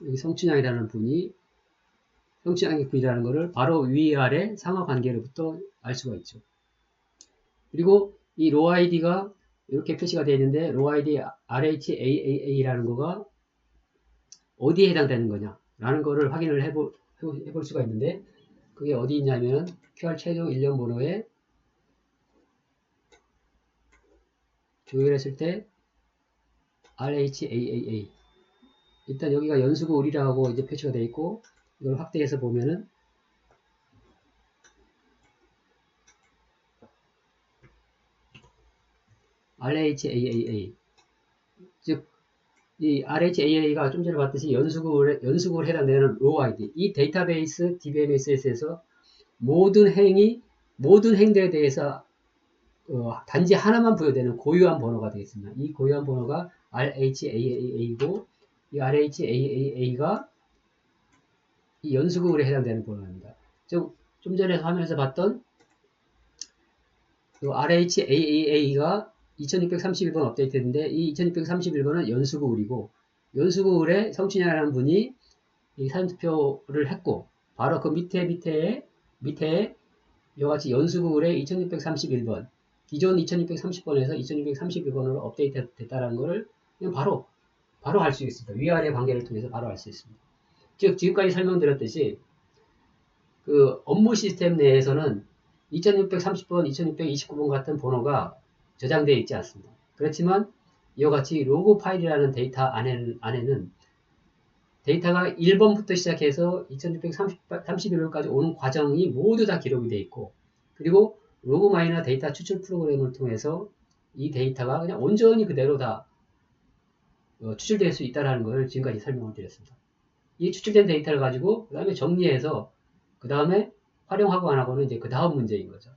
여기 성춘향이라는 분이 성춘향의 분이라는 것을 바로 위아래 상하 관계로부터 알 수가 있죠. 그리고 이 로 아이디가 이렇게 표시가 되어 있는데 로 아이디 RHAAA라는 거가 어디에 해당되는 거냐 라는 거를 확인을 해볼 수가 있는데 그게 어디 있냐면 QR 최종 일련 번호에 조회했을 때 RHAAA 일단 여기가 연수구 을이라고 이제 표시가 되어 있고 이걸 확대해서 보면은 RHAAA 즉 이 RHAA가 좀 전에 봤듯이 연수구에 해당되는 로 아이디 이 데이터베이스 DBMS에서 모든 행들에 대해서 단지 하나만 부여되는 고유한 번호가 되겠습니다. 이 고유한 번호가 RHAAA이고 이 RHAAA가 이 연수구에 해당되는 번호입니다. 좀 전에 화면에서 봤던 RHAAA가 2631번 업데이트했는데 이 2631번은 연수구 을이고 연수구 을에 성춘향이라는 분이 이 사전투표를 했고 바로 그 밑에 이와같이 연수구 을에 2631번 기존 2630번에서 2631번으로 업데이트 됐다는 것을 그냥 바로 알 수 있습니다. 위아래 관계를 통해서 바로 알 수 있습니다. 즉 지금까지 설명드렸듯이 그 업무 시스템 내에서는 2630번, 2629번 같은 번호가 저장되어 있지 않습니다. 그렇지만 이와 같이 로그 파일이라는 데이터 안에는 데이터가 1번부터 시작해서 2631번까지 오는 과정이 모두 다 기록이 되어 있고 그리고 로그 마이너 데이터 추출 프로그램을 통해서 이 데이터가 그냥 온전히 그대로 다 추출될 수 있다는 걸 지금까지 설명을 드렸습니다. 이 추출된 데이터를 가지고 그 다음에 정리해서 그 다음에 활용하고 안 하고는 이제 그 다음 문제인 거죠.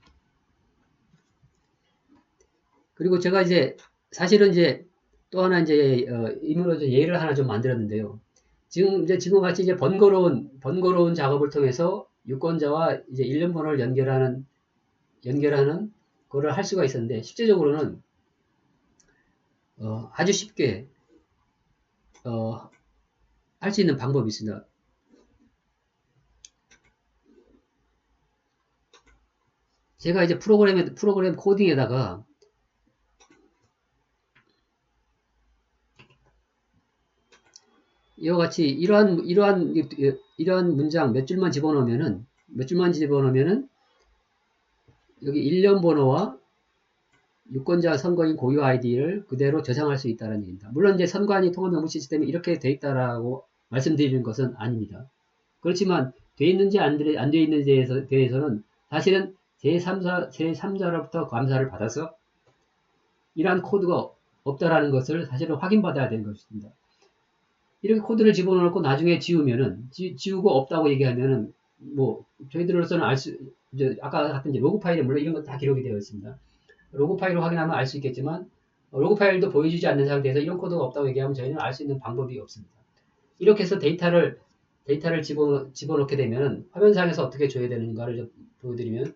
그리고 제가 이제 사실은 이제 또 하나 이제 임의로 예를 하나 좀 만들었는데요. 지금 같이 이제 번거로운 작업을 통해서 유권자와 이제 일련 번호를 연결하는 거를 할 수가 있었는데 실제적으로는 아주 쉽게 할 수 있는 방법이 있습니다. 제가 이제 프로그램 코딩에다가 이와 같이 이러한 문장 몇 줄만 집어넣으면은 여기 일련 번호와 유권자 선거인 고유 아이디를 그대로 저장할 수 있다는 얘기입니다. 물론 이제 선관위 통합명부 시스템이 이렇게 돼 있다라고 말씀드리는 것은 아닙니다. 그렇지만 돼 있는지 안 돼 있는지에 대해서는 사실은 제3자로부터 감사를 받아서 이러한 코드가 없다라는 것을 사실은 확인받아야 되는 것입니다. 이렇게 코드를 집어넣고 나중에 지우고 없다고 얘기하면은 뭐 저희들로서는 아까 같은 이제 로그 파일에 물론 이런 건 다 기록이 되어 있습니다. 로그 파일을 확인하면 알 수 있겠지만 로그 파일도 보여주지 않는 상태에서 이런 코드가 없다고 얘기하면 저희는 알 수 있는 방법이 없습니다. 이렇게 해서 데이터를 집어넣게 되면 화면상에서 어떻게 줘야 되는가를 좀 보여드리면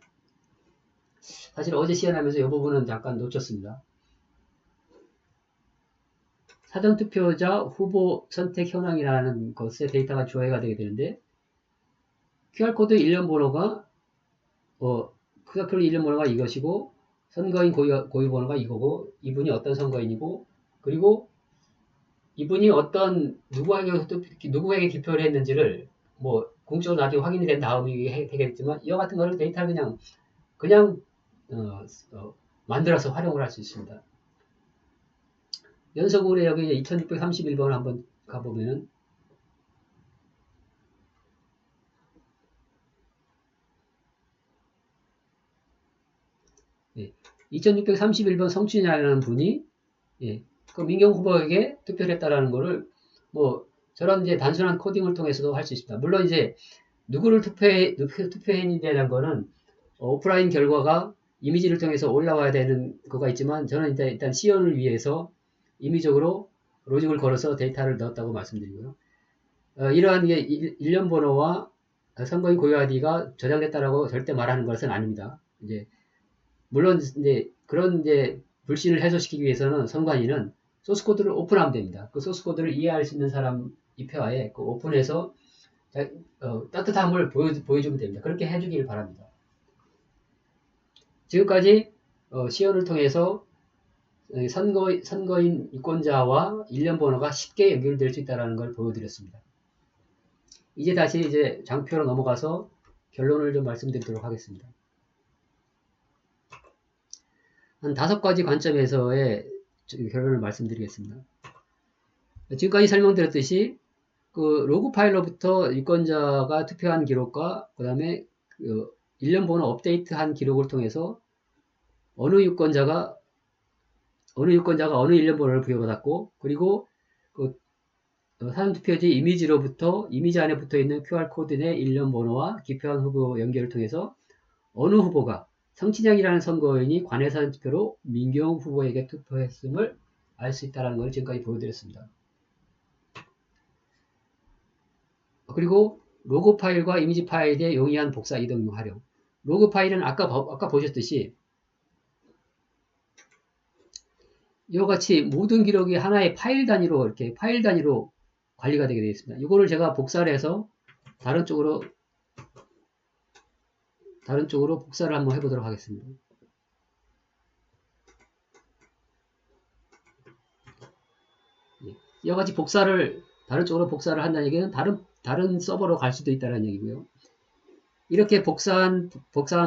사실 어제 시연하면서 이 부분은 잠깐 놓쳤습니다. 사전투표자 후보 선택 현황이라는 것에 데이터가 조회가 되게 되는데 QR코드 일련 번호가 QR코드 일련 번호가 이것이고 선거인 고유 번호가 이거고 이분이 어떤 선거인이고 그리고 이분이 누구에게 기표를 했는지를 뭐 공식적으로 나중에 확인이 된 다음에 되겠지만 이와 같은 거는 데이터를 그냥 만들어서 활용을 할 수 있습니다. 연속으로 여기 2631번을 한번 가보면은 예, 2631번 성춘이라는 분이 그 민경 후보에게 투표를 했다라는 거를 뭐 저런 이제 단순한 코딩을 통해서도 할 수 있습니다. 물론 이제 누구를 투표했는지에 대한 거는 오프라인 결과가 이미지를 통해서 올라와야 되는 거가 있지만 저는 일단 시연을 위해서 임의적으로 로직을 걸어서 데이터를 넣었다고 말씀드리고요. 이러한 게 일련 번호와 선거인 고유 아이디가 저장됐다라고 절대 말하는 것은 아닙니다. 물론 그런 불신을 해소시키기 위해서는 선관위는 소스 코드를 오픈하면 됩니다. 그 소스 코드를 이해할 수 있는 사람 입회하에 그 오픈해서 따뜻함을 보여주면 됩니다. 그렇게 해주길 바랍니다. 지금까지 시연을 통해서 선거인 유권자와 일련 번호가 쉽게 연결될 수 있다는 걸 보여드렸습니다. 이제 다시 장표로 넘어가서 결론을 좀 말씀드리도록 하겠습니다. 한 5가지 관점에서의 결론을 말씀드리겠습니다. 지금까지 설명드렸듯이 그 로그 파일로부터 유권자가 투표한 기록과 그 다음에 일련 번호 업데이트한 기록을 통해서 어느 유권자가 어느 일련 번호를 부여받았고 그리고 그 사전투표지 이미지로부터 이미지 안에 붙어있는 QR코드 내 일련 번호와 기표한 후보 연결을 통해서 어느 후보가 성친영이라는 선거인이 관외 사전투표로 민경 후보에게 투표했음을 알 수 있다는 걸 지금까지 보여드렸습니다. 그리고 로그 파일과 이미지 파일의 용이한 복사 이동 활용. 로그 파일은 아까 보셨듯이 이와 같이 모든 기록이 하나의 파일 단위로 이렇게 파일 단위로 관리가 되게 되어 있습니다. 이거를 제가 복사를 해서 다른 쪽으로 복사를 한번 해보도록 하겠습니다. 이와 같이 다른 쪽으로 복사를 한다는 얘기는 다른 서버로 갈 수도 있다는 얘기고요. 이렇게 복사한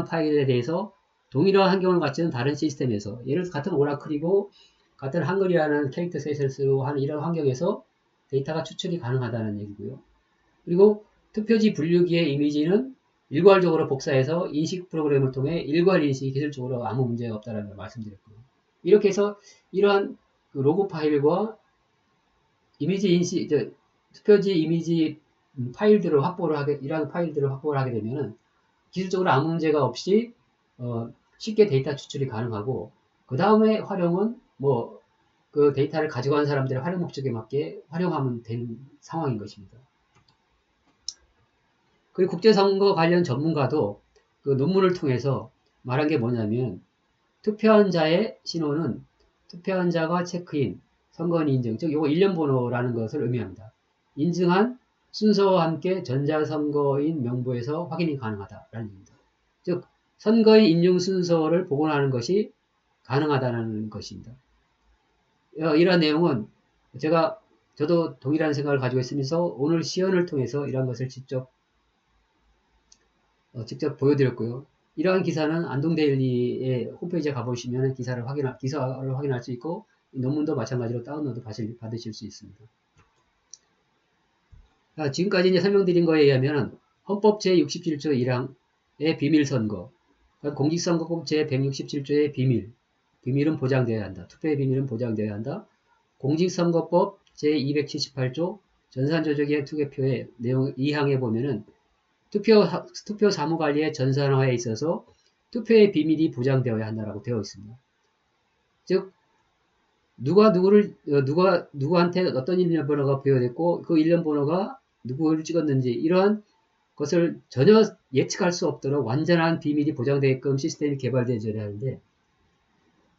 파일에 대해서 동일한 환경을 갖추는 다른 시스템에서 예를 들어 같은 오라클이고 같은 한글이라는 캐릭터 셋을 쓰고 하는 이런 환경에서 데이터가 추출이 가능하다는 얘기고요. 그리고 투표지 분류기의 이미지는 일괄적으로 복사해서 인식 프로그램을 통해 일괄 인식이 기술적으로 아무 문제가 없다는 걸 말씀드렸고요. 이렇게 해서 이러한 로그 파일과 투표지 이미지 파일들을 이러한 파일들을 확보를 하게 되면은 기술적으로 아무 문제가 없이 쉽게 데이터 추출이 가능하고 그 다음에 활용은 그 데이터를 가지고 간 사람들의 활용 목적에 맞게 활용하면 되는 상황인 것입니다. 그리고 국제선거 관련 전문가도 그 논문을 통해서 말한 게 뭐냐면 투표한 자의 신호는 투표한 자가 체크인, 선거인 인증, 즉 요거 일련 번호라는 것을 의미합니다. 인증한 순서와 함께 전자선거인 명부에서 확인이 가능하다라는 얘기입니다. 즉 선거인 인증 순서를 복원하는 것이 가능하다는 것입니다. 이러한 내용은 저도 동일한 생각을 가지고 있으면서 오늘 시연을 통해서 이러한 것을 직접 보여드렸고요. 이러한 기사는 안동데일리의 홈페이지에 가보시면 기사를 확인할 수 있고, 논문도 마찬가지로 다운로드 받으실 수 있습니다. 지금까지 이제 설명드린 거에 의하면 헌법 제67조 1항의 비밀선거, 공직선거법 제167조의 비밀은 보장되어야 한다. 투표의 비밀은 보장되어야 한다. 공직선거법 제278조 전산조작의 투개표의 내용 2항에 보면은 투표 사무관리의 전산화에 있어서 투표의 비밀이 보장되어야 한다라고 되어 있습니다. 즉, 누구한테 어떤 일련번호가 부여됐고, 그 일련번호가 누구를 찍었는지, 이러한 것을 전혀 예측할 수 없도록 완전한 비밀이 보장되게끔 시스템이 개발되어야 하는데,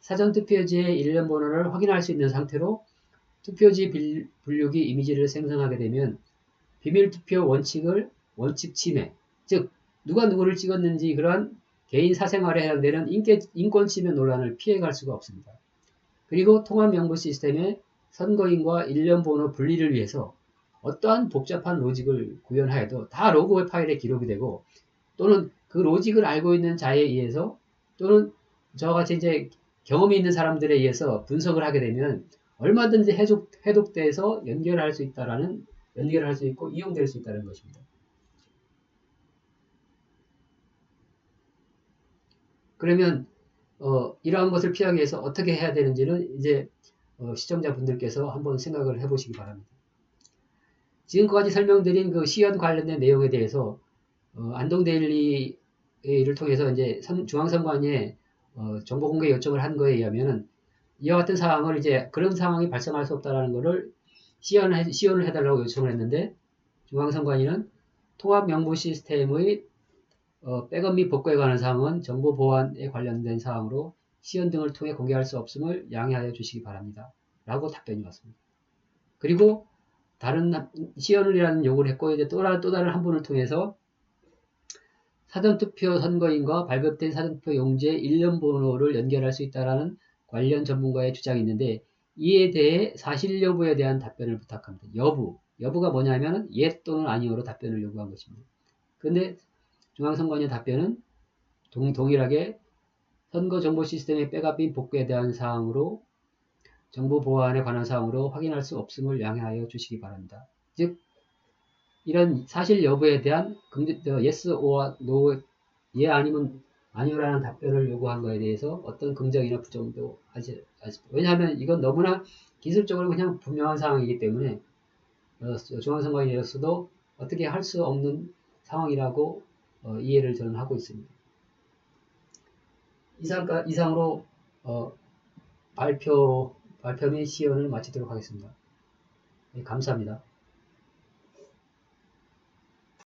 사전투표지의 일련번호를 확인할 수 있는 상태로 투표지 분류기 이미지를 생성하게 되면 비밀투표 원칙 침해, 즉 누가 누구를 찍었는지 그러한 개인 사생활에 해당되는 인권 침해 논란을 피해갈 수가 없습니다. 그리고 통합명부 시스템의 선거인과 일련번호 분리를 위해서 어떠한 복잡한 로직을 구현하여도 다 로그의 파일에 기록이 되고, 또는 그 로직을 알고 있는 자에 의해서, 또는 저와 같이 이제 경험이 있는 사람들에 의해서 분석을 하게 되면 얼마든지 해독돼서 연결할 수 있고 이용될 수 있다는 것입니다. 그러면 이러한 것을 피하기 위해서 어떻게 해야 되는지는 이제 시청자분들께서 한번 생각을 해보시기 바랍니다. 지금까지 설명드린 그 시연 관련된 내용에 대해서 안동데일리를 통해서 이제 중앙선관위에 정보 공개 요청을 한 거에 의하면은 이와 같은 사항을 이제 그런 상황이 발생할 수 없다라는 것을 시연을 해달라고 요청을 했는데, 중앙선관위는 통합명부 시스템의 백업 및 복구에 관한 사항은 정보 보안에 관련된 사항으로 시연 등을 통해 공개할 수 없음을 양해하여 주시기 바랍니다. 라고 답변이 왔습니다. 그리고 다른 시연이라는 요구를 했고, 이제 또 다른 한 분을 통해서 사전투표 선거인과 발급된 사전투표 용지의 일련번호를 연결할 수 있다라는 관련 전문가의 주장이 있는데, 이에 대해 사실 여부에 대한 답변을 부탁합니다. 여부가 뭐냐면 예 또는 아니오로 답변을 요구한 것입니다. 그런데 중앙선관위의 답변은 동일하게 선거 정보 시스템의 백업 및 복구에 대한 사항으로 정보 보안에 관한 사항으로 확인할 수 없음을 양해하여 주시기 바랍니다. 즉, 이런 사실 여부에 대한 yes or no, 예 아니면 아니오라는 답변을 요구한 거에 대해서 어떤 긍정이나 부정도 하지 않습니다. 왜냐하면 이건 너무나 기술적으로 그냥 분명한 상황이기 때문에 중앙선관위로서도 어떻게 할 수 없는 상황이라고 이해를 저는 하고 있습니다. 이상으로 발표 및 시연을 마치도록 하겠습니다. 네, 감사합니다.